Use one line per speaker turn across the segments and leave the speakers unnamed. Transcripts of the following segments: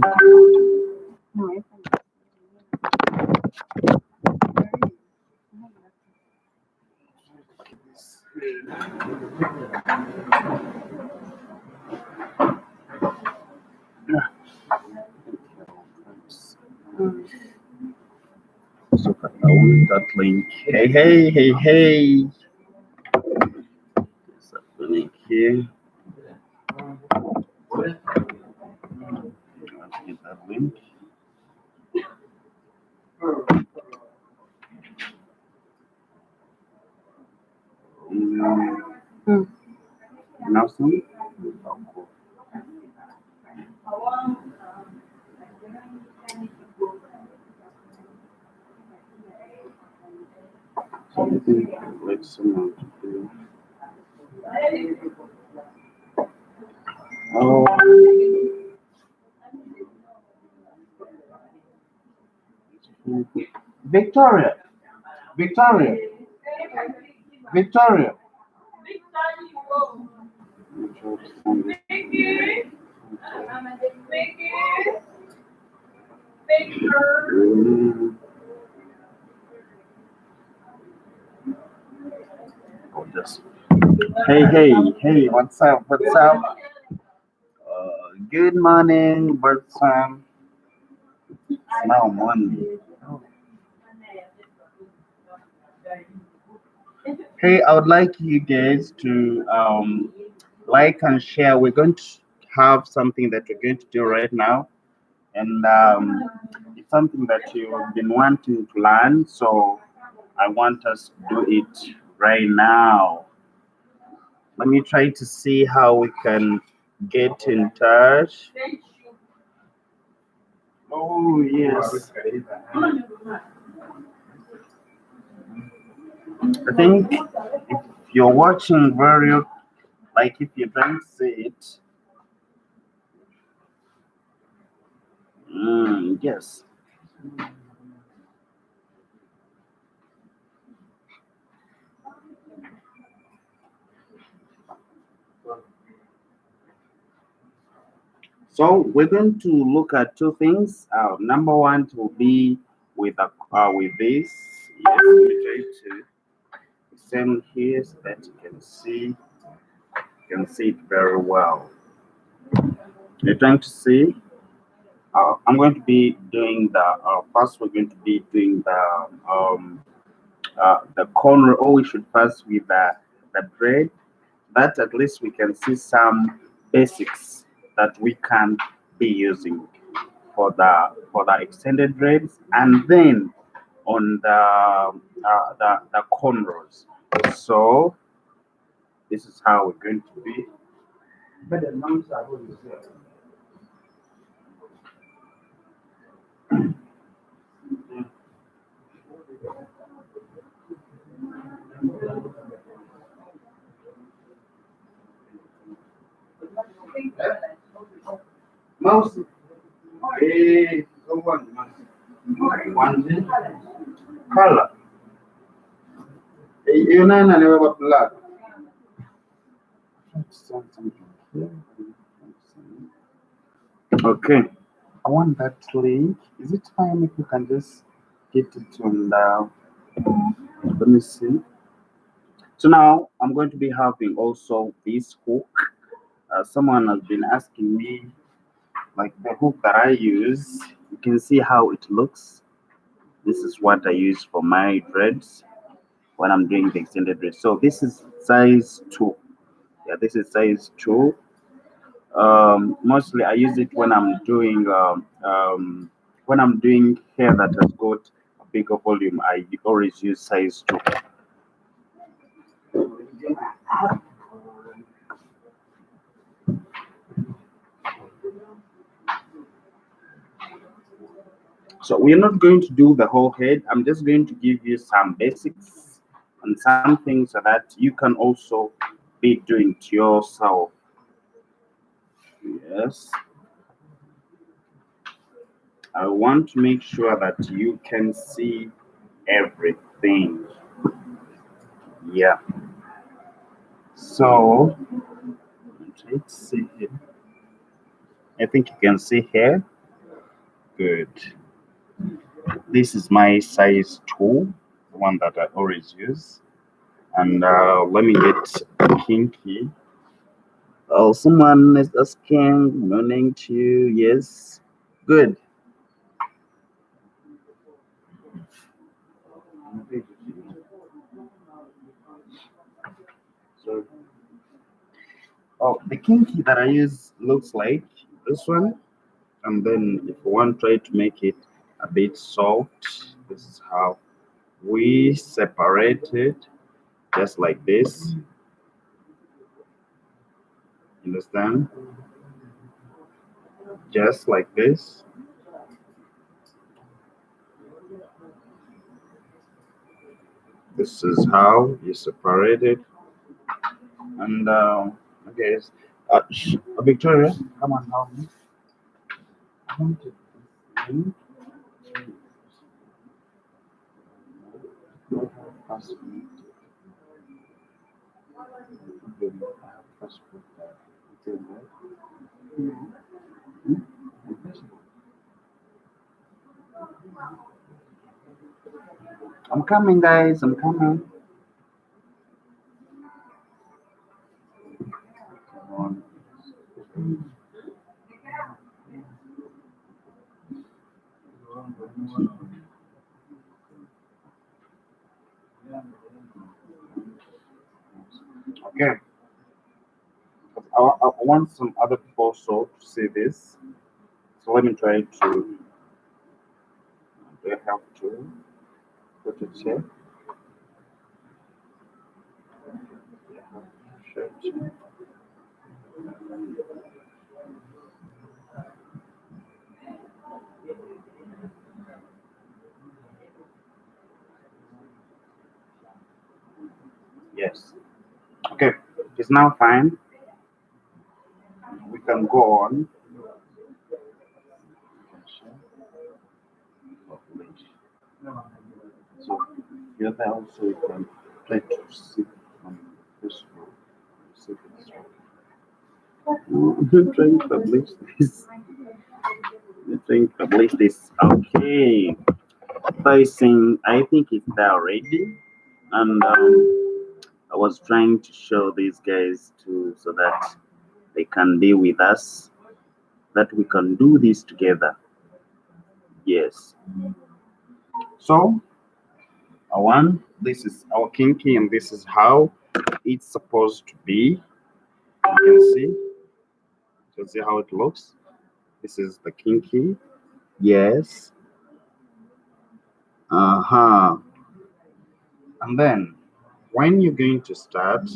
So that link. Hey, hey, hey, hey. There's that link here. Let's get that link. Now some. Something like someone to do. Oh. Victoria. Victoria. Victoria. Oh, just hey, hey, hey, what's up? What's up? Good morning, Bertram. It's now Monday. Oh. Hey, I would like you guys to like and share. We're going to have something that we're going to do right now, and it's something that you've been wanting to learn. So I want us to do it right now. Let me try to see how we can get in touch. Oh, yes. I think if you're watching very, like if you don't see it, yes. So we're going to look at two things. Number one will be with this. Yes, let me try to send here so that you can see it very well. You're trying to see. I'm going to be doing the first. We're going to be doing the corner. Oh, we should first with the braid. But at least we can see some basics that we can be using for the extended braids, and then on the cornrows. So this is how we're going to be. But the numbers are always there. Mouse. Hey, one color. You know, I never got blood. Okay, I want that link. Is it fine if you can just get it on the? Let me see. So now I'm going to be having also this hook. Someone has been asking me, like the hook that I use. You can see how it looks. This is what I use for my dreads when I'm doing the extended dreads. So this is size 2. Yeah, this is size 2. Mostly I use it when I'm doing hair that has got a bigger volume. I always use size 2. So we're not going to do the whole head. I'm just going to give you some basics and some things so that you can also be doing it yourself. Yes. I want to make sure that you can see everything. Yeah. So let's see here. I think you can see here. Good. This is my size 2, the one that I always use. And let me get Kinky. Oh, someone is asking, morning to you. Yes. Good. So, oh, the Kinky that I use looks like this one. And then if one try to make it a bit soft, this is how we separate it, just like this. Understand? Just like this. This is how you separate it. And okay, Victoria, come on, help me. I want to I'm coming, guys. I'm coming. Okay. I want some other people also to see this. So let me try to. Do I have to put it here? Yes. Okay. It's now fine. We can go on. So the other also you can try to see from this row. See if it's I'm trying to publish this. I'm trying to publish this. Okay. Facing, I think it's there already. And I was trying to show these guys too so that they can be with us, that we can do this together. Yes. So, this is our Kinky, and this is how it's supposed to be. You can see. You see how it looks. This is the Kinky. Yes. Uh-huh. And then when you're going to start,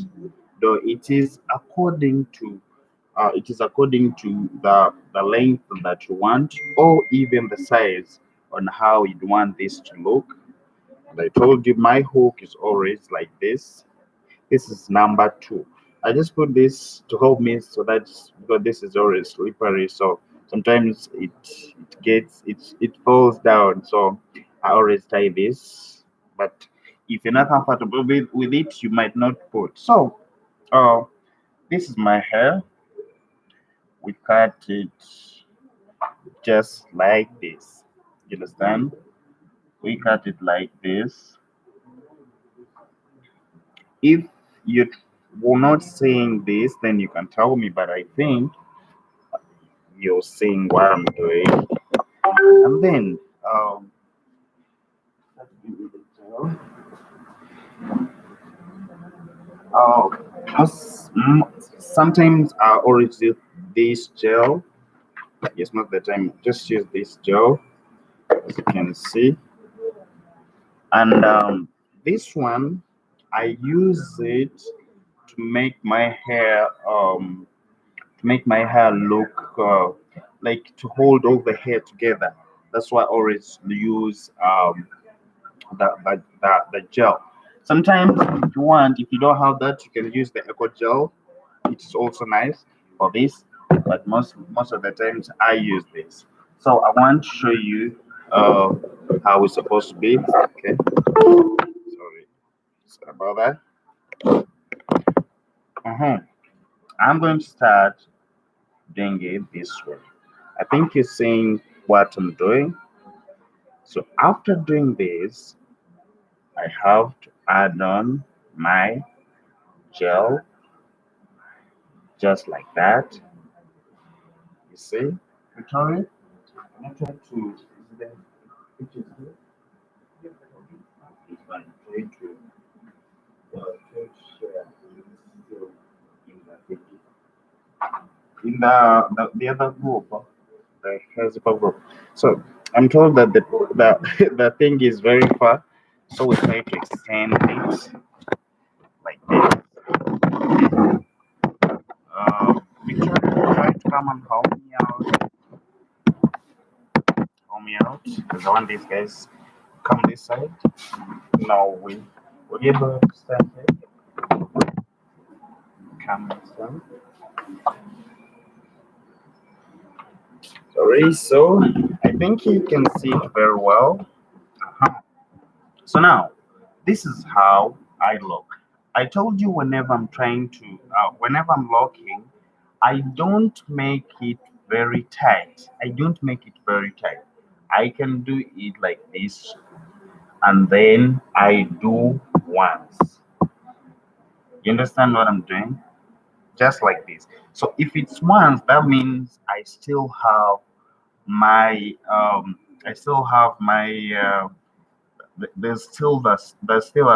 though it is according to the length that you want, or even the size on how you'd want this to look. And I told you my hook is always like this. This is number 2. I just put this to help me so that, because this is always slippery, so sometimes it falls down. So I always tie this. But if you're not comfortable with it, you might not put. So this is my hair. We cut it just like this. You understand? We cut it like this. If you were not saying this, then you can tell me, but I think you're seeing what I'm doing. And then uh, sometimes I already use this gel. It's not the time, just use this gel, as you can see. And this one, I use it to make my hair look like to hold all the hair together. That's why I always use the gel. Sometimes if you don't have that, you can use the eco gel. It's also nice for this, but most of the times I use this. So I want to show you how it's supposed to be. Okay, sorry about that. I'm going to start doing it this way. I think you're seeing what I'm doing. So after doing this, I have to add on my gel just like that. You see, Victoria? I'm trying to. Is there pictures here? It's fine. Try to share still in the the other group, the Hairspray group. So I'm told that the thing is very far, so we try to extend it like this. Victoria, try to come and help me out, because I want these guys come this side. Now we'll be able to stand here. Come this one. Sorry, so I think you can see it very well. So now, this is how I look. I told you whenever I'm trying to, whenever I'm locking, I don't make it very tight. I don't make it very tight. I can do it like this, and then I do once. You understand what I'm doing? Just like this. So if it's once, that means I still have my there's still a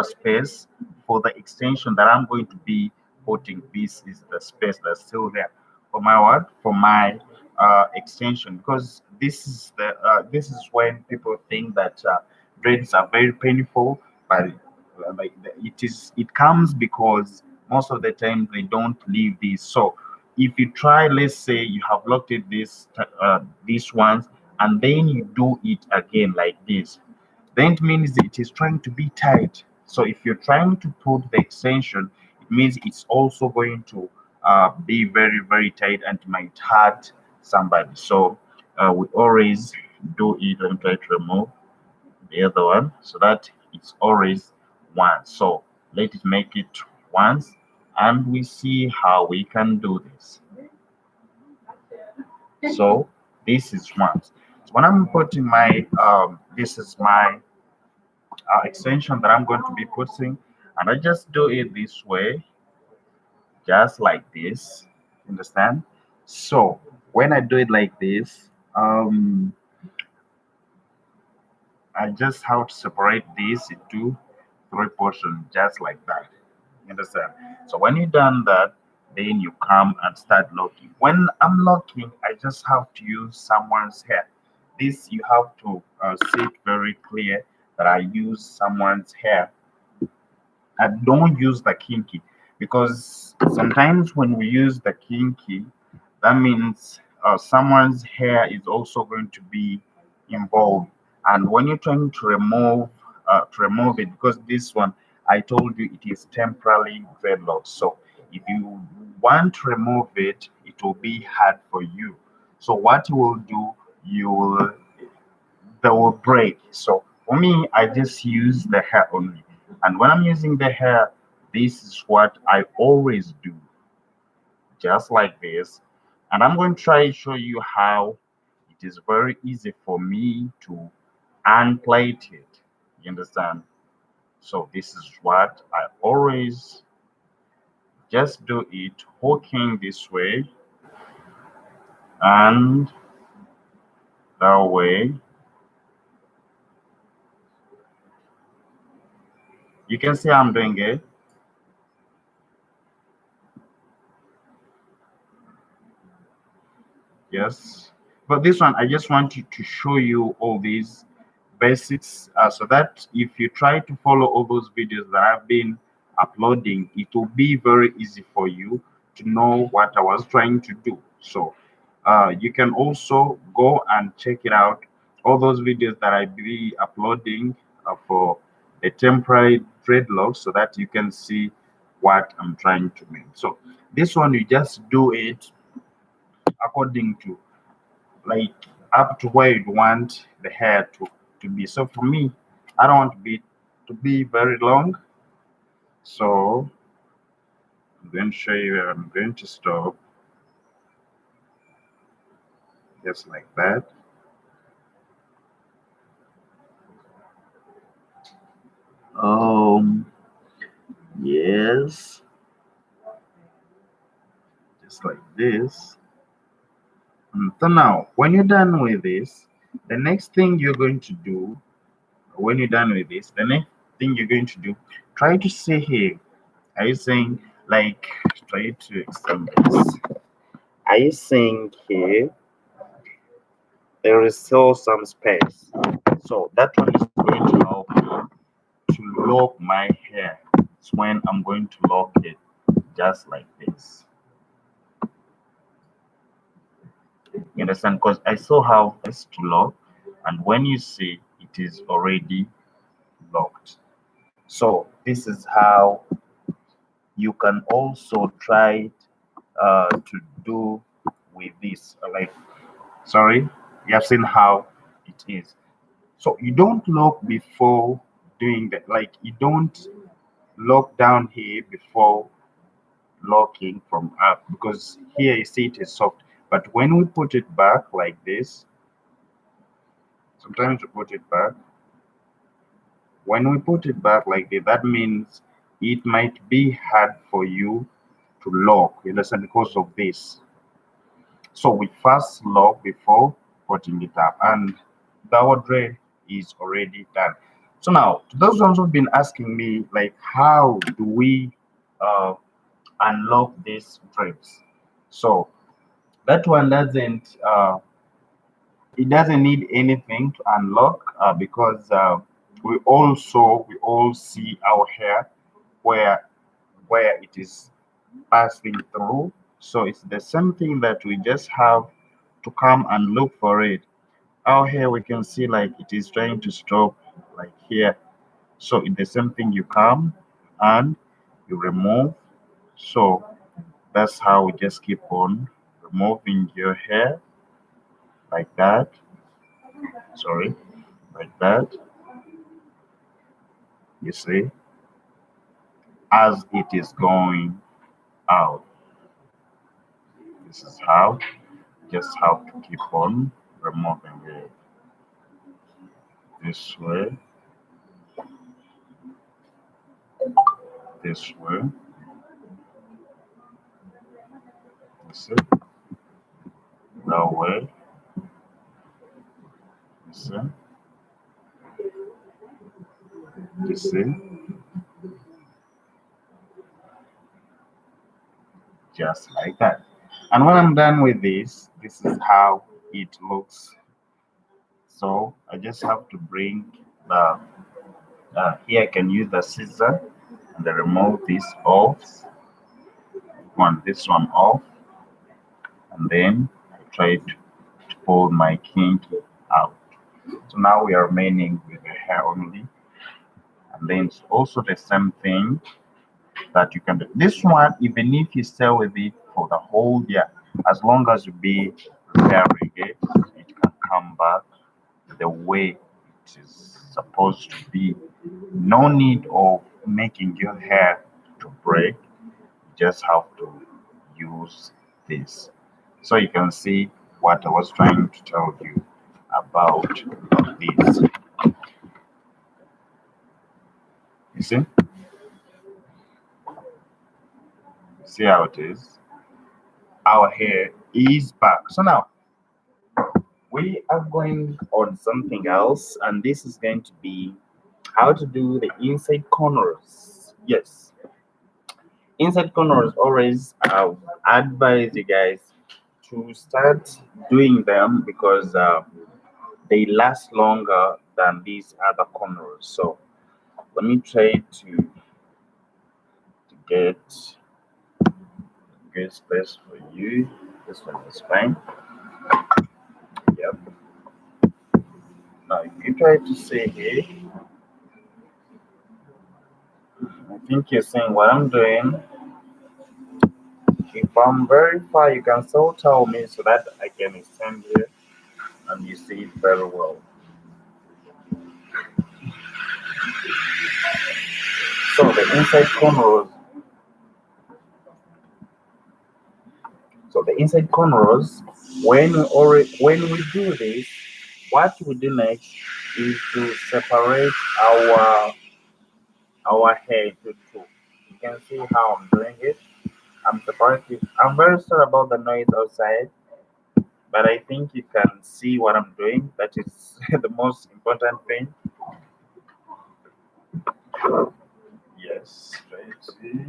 space for the extension that I'm going to be putting. This is the space that's still there for my what? For my extension, because this is when people think that dreads are very painful, but it comes because most of the time they don't leave these. So if you try, let's say you have locked it this once, and then you do it again like this, then it means it is trying to be tight. So if you're trying to put the extension, it means it's also going to be very, very tight and might hurt somebody. So we always do it. Let me try to remove the other one so that it's always once. So let it make it once, and we see how we can do this. So this is once. So when I'm putting my this is my extension that I'm going to be putting, and I just do it this way, just like this. Understand? So when I do it like this, I just have to separate this into three portions, just like that. You understand? So when you've done that, then you come and start locking. When I'm locking, I just have to use someone's hair. This you have to see it very clear that I use someone's hair. I don't use the kinky, because sometimes when we use the kinky, that means someone's hair is also going to be involved. And when you're trying to remove it, because this one I told you it is temporarily dreadlocks. So if you want to remove it, it will be hard for you. So what you will do, you will they will break. So for me, I just use the hair only. And when I'm using the hair, this is what I always do, just like this. And I'm going to try to show you how it is very easy for me to unplait it. You understand? So this is what I always just do it, hooking this way and that way. You can see I'm doing it. Yes, but this one I just wanted to show you all these basics, so that if you try to follow all those videos that I've been uploading, it will be very easy for you to know what I was trying to do. So you can also go and check it out, all those videos that I be uploading for a temporary dreadlocks, so that you can see what I'm trying to make. So this one you just do it according to, like, up to where you want the hair to be. So for me, I don't want to be very long. So I'm going to show you where I'm going to stop, just like that. this. So now, when you're done with this, the next thing you're going to do, when you're done with this, the next thing you're going to do, try to see here. Are you saying, like, try to extend this? Are you saying here there is still some space? So that one is going to help me to lock my hair. It's when I'm going to lock it just like this. You understand? Because I saw how it's to lock, and when you see it is already locked. So this is how you can also try to do with this. Like, sorry, you have seen how it is. So you don't lock before doing that. Like, you don't lock down here before locking from up, because here you see it is soft. But when we put it back like this, sometimes we put it back. When we put it back like this, that means it might be hard for you to lock, you understand, because of this. So we first lock before putting it up, and our dread is already done. So now, to those ones who've been asking me, like, how do we unlock these dreads? So that one doesn't it doesn't need anything to unlock, because we all see our hair where it is passing through. So it's the same thing that we just have to come and look for it. Our hair, we can see like it is trying to stop like here. So it's the same thing, you come and you remove. So that's how we just keep on removing your hair like that. Sorry, like that. You see, as it is going out. This is how, just have to keep on removing it this way, this way. You see, that way. You see, you see, just like that. And when I'm done with this is how it looks. So I just have to bring the here I can use the scissor and then remove this off, this one off, and then I try to pull my kinky out. So now we are remaining with the hair only, and then it's also the same thing that you can do. This one, even if you stay with it for the whole year, as long as you be repairing it, it can come back the way it is supposed to be. No need of making your hair to break. You just have to use this. So you can see what I was trying to tell you about this. You see how it is. Our hair is back. So now we are going on something else, and this is going to be how to do the inside corners. Yes, inside corners, always advise you guys to start doing them, because they last longer than these other corners. So let me try to get good space for you. This one is fine. Yep. Now if you try to say here, I think you're seeing what I'm doing. If I'm very far, you can still tell me so that I can extend here and you see it very well. So the inside corners. So the inside corners, when we do this, what we do next is to separate our hair into two. You can see how I'm doing it. I'm separating. I'm very sorry about the noise outside, but I think you can see what I'm doing. That is the most important thing. Yes, try to see.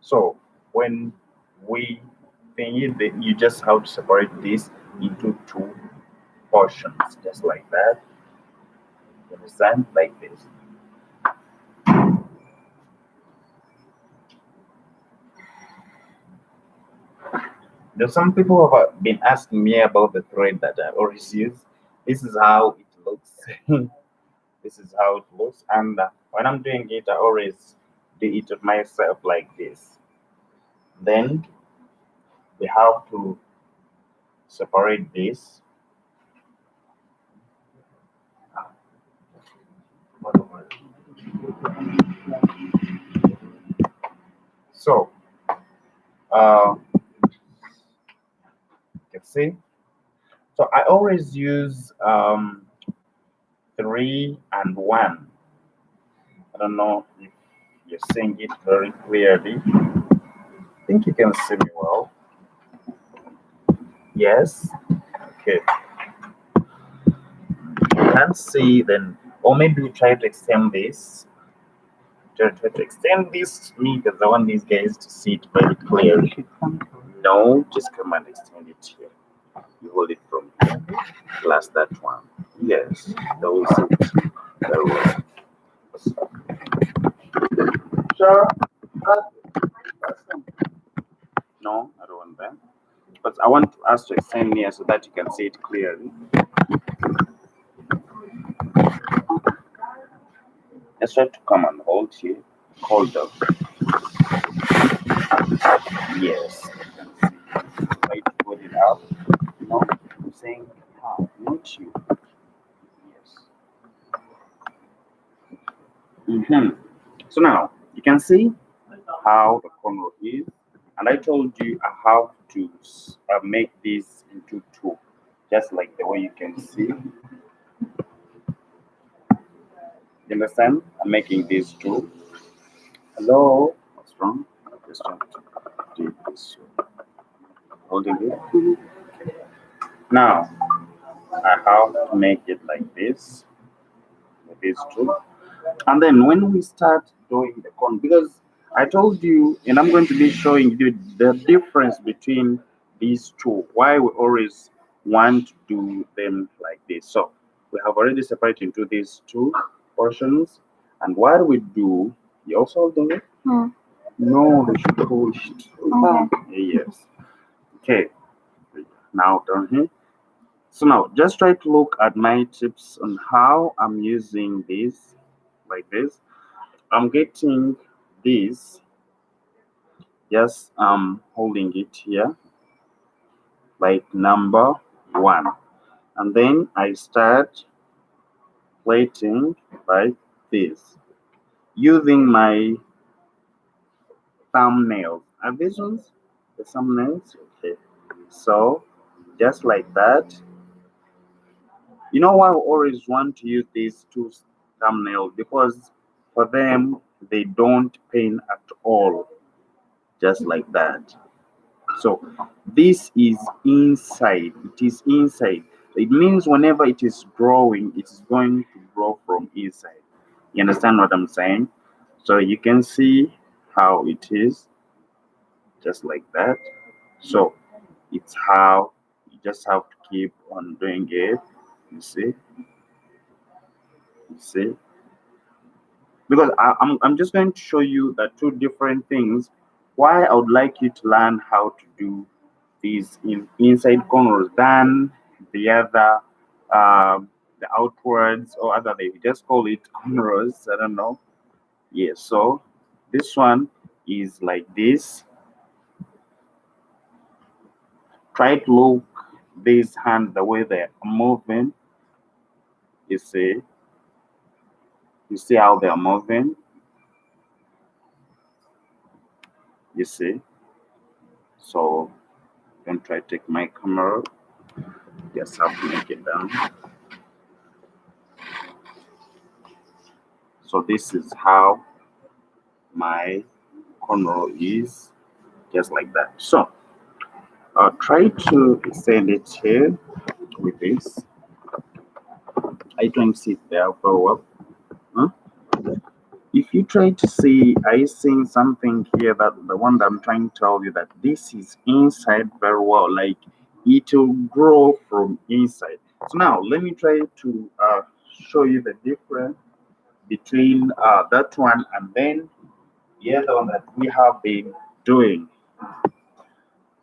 So when we finish, you just have to separate this into two portions, just like that. You understand? Like this. There's some people have been asking me about the thread that I always use. This is how it looks. This is how it looks, and when I'm doing it, I always do it myself like this. Then we have to separate this. So you can see. So I always use 3 and 1. I don't know if you're seeing it very clearly. I think you can see me well. Yes. Okay. You can't see then, or maybe you try to extend this. Try to extend this to me because I want these guys to see it very clearly. No, just come and extend it here. You hold it from here, plus that one. Yes, that will see it very well. Sure. No, I don't want that. But I want us to extend here so that you can see it clearly. Let's try to come and hold here. Hold up. Yes. Try to put it up. No, I'm saying how, not you. Yes. So now you can see how the cornrow is, and I told you I have to make this into two, just like the way you can see. You understand? I'm making these two. Hello, what's wrong? I'm just trying to do this. Holding it. Now I have to make it like this, with these two. And then when we start doing the corn, because I told you, and I'm going to be showing you the difference between these two, why we always want to do them like this. So we have already separated into these two portions, and what we do, you also holding it? No, they should hold it. Okay. Yes. Okay. Now down here. So now just try to look at my tips on how I'm using this like this. I'm getting this, just holding it here like number 1, and then I start plaiting like this using my thumbnails. Are these ones the thumbnails? Okay, so just like that. You know why I always want to use these two thumbnails? Because for them they don't pain at all, just like that. So this is inside. It is inside. It means whenever it is growing, it is going to grow from inside. You understand what I'm saying? So you can see how it is, just like that. So it's how you just have to keep on doing it. You see? You see? Because I'm just going to show you the two different things why I would like you to learn how to do these inside cornrows than the other the outwards, or other they just call it cornrows, I don't know. Yeah, so this one is like this. Try to look these hands the way they're moving. You see how they're moving. You see. So I'm try to take my camera, just have to make it down. So this is how my cornrow is, just like that. So try to extend it here with this. I don't see it there very well. Huh? If you try to see, I see something here, that the one that I'm trying to tell you, that this is inside very well, like it will grow from inside. So now let me try to show you the difference between that one and then the other one that we have been doing.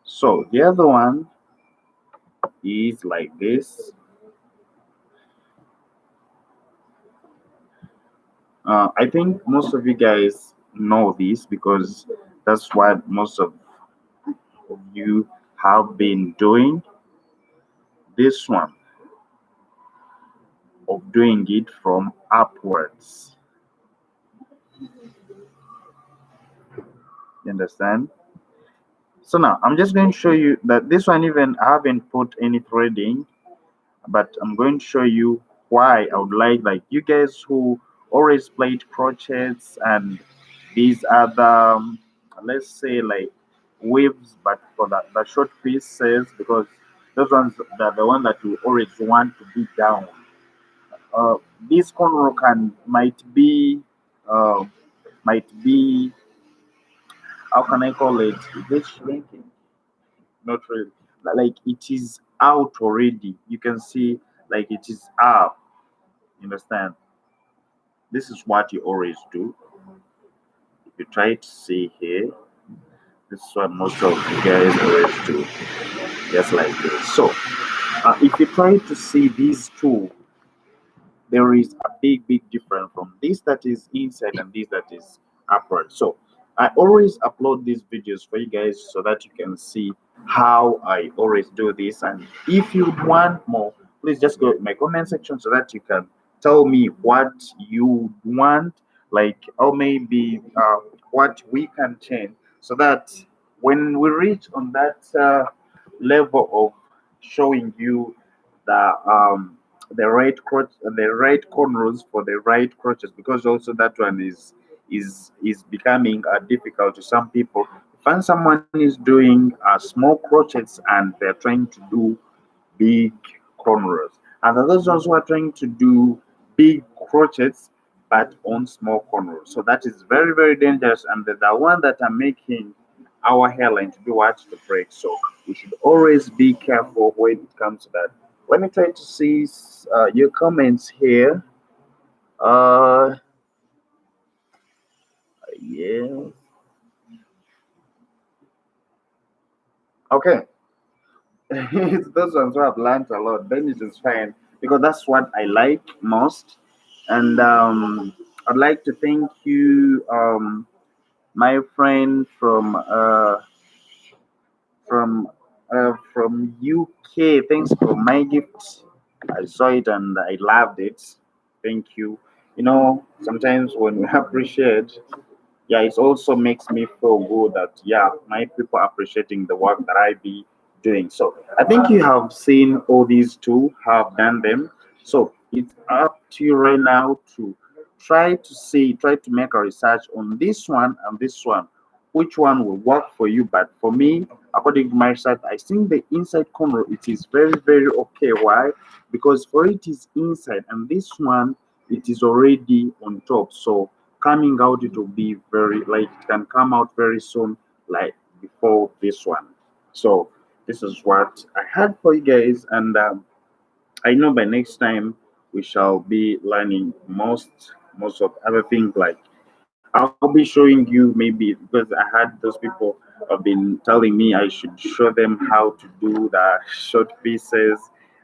So the other one is like this. I think most of you guys know this because that's what most of you have been doing. This one of doing it from upwards. You understand? So now I'm just going to show you that this one, even I haven't put any threading, but I'm going to show you why I would like you guys who always played crochets and these other let's say like waves, but for the short pieces, because those ones are the one that you always want to be down. This cornrow uh, might be, how can I call it? This shrinking, not really. Like it is out already. You can see like it is up. You understand? This is what you always do. If you try to see here, this is what most of you guys always do. Just like this. So if you try to see these two, there is a big difference from this that is inside and this that is upward. So I always upload these videos for you guys so that you can see how I always do this. And if you want more, please just go in my comment section so that you can tell me what you want, like, or maybe what we can change, so that when we reach on that level of showing you the right cornrows for the right crotches, because also that one is becoming difficult to some people. Find someone is doing small crochets and they're trying to do big cornrows, and others also are trying to do big crochets but on small cornrows. So that is very dangerous, and the one that are making our hairline to be what to break. So we should always be careful when it comes to that. Let me try to see your comments here. Yeah. Okay. It's those ones who have learned a lot. Then it is fine because that's what I like most. And I'd like to thank you, my friend from UK. Thanks for my gift. I saw it and I loved it. Thank you. You know, sometimes when we appreciate, yeah, it also makes me feel good that yeah, my people are appreciating the work that I be doing. So I think you have seen all these two have done them. So it's up to you right now to try to make a research on this one and this one, which one will work for you. But for me, according to my research, I think the inside corner it is very okay. Why? Because for it is inside, and this one it is already on top. So coming out it will be very, like, it can come out very soon, like before this one. So this is what I had for you guys, and I know by next time we shall be learning most of other things. Like I'll be showing you, maybe because I had those people have been telling me I should show them how to do the short pieces,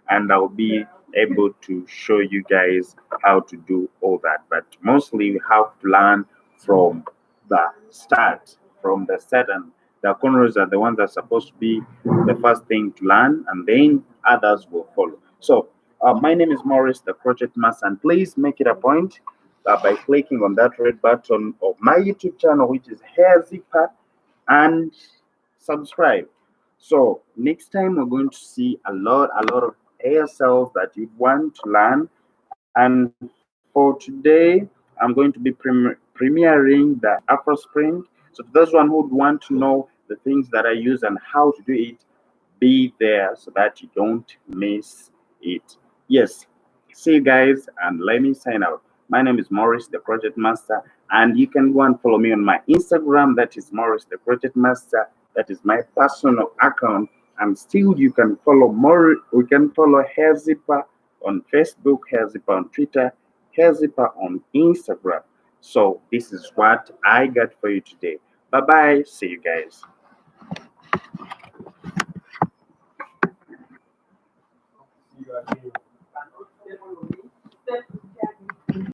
and I'll be able to show you guys how to do all that. But mostly we have to learn from the start, and the cornrows are the ones that are supposed to be the first thing to learn, and then others will follow. So my name is Maurice the Crochet Master, and please make it a point by clicking on that red button of my YouTube channel, which is Hair Zipper, and subscribe. So next time we're going to see a lot of hairstyles that you want to learn. And for today, I'm going to be premiering the Afro Spring. So to those one who would want to know the things that I use and how to do it, be there so that you don't miss it. Yes, see you guys, and let me sign out. My name is Maurice the Crochet Master, and you can go and follow me on my Instagram. That is Maurice the Crochet Master. That is my personal account. And still, you can follow more. We can follow Hair Zipper on Facebook, Hair Zipper on Twitter, Hair Zipper on Instagram. So this is what I got for you today. Bye bye. See you guys.
See you again.